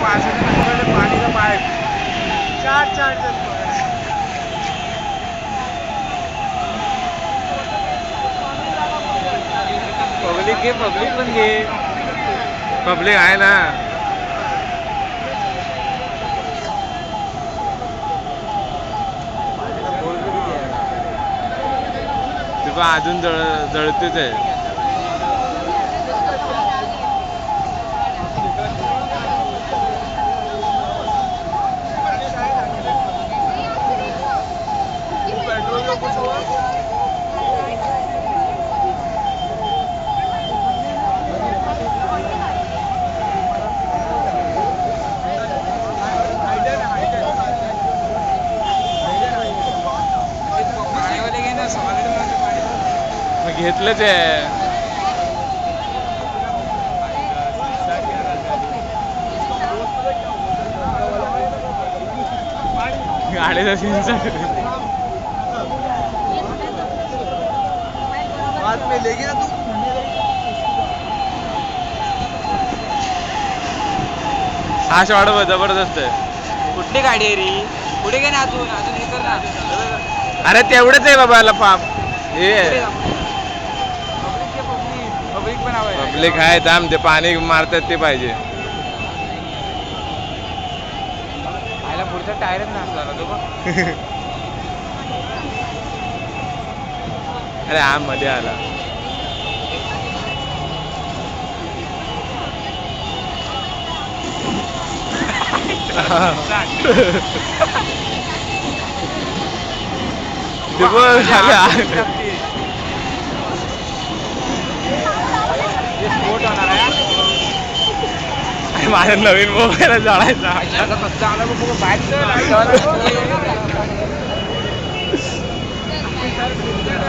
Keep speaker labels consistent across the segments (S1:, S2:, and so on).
S1: पानी का पाइप
S2: चार
S1: पब्लिक पण घे पब्लिक आहे ना ते पण अजून जळतेच आहे घेतलंच आहे गाडीचा सीन
S2: बाद में लेगी ना तू
S1: हा शॉट जबरदस्त आहे
S2: कुठली गाडी आहे रे पुढे काय ना अजून हे कर ना
S1: अरे तेवढंच आहे बाबा लफाप हे
S2: पब्लिक पण हवं
S1: पब्लिक आहे थांब ते पाणी मारतात ते पाहिजे
S2: आयला पुढचा टायरच नसला ना तो बघ
S1: अरे हा मध्ये आला माझा नवीन मोबाईल जळायचा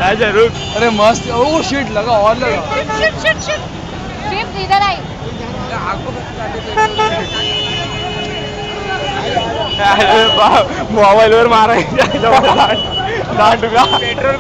S1: अच्छा रुक
S2: अरे मस्त ओ शिट लगा और लगा
S3: शिफ्ट इधर आई
S1: मोबाईल वर मारायचं
S2: पेट्रोल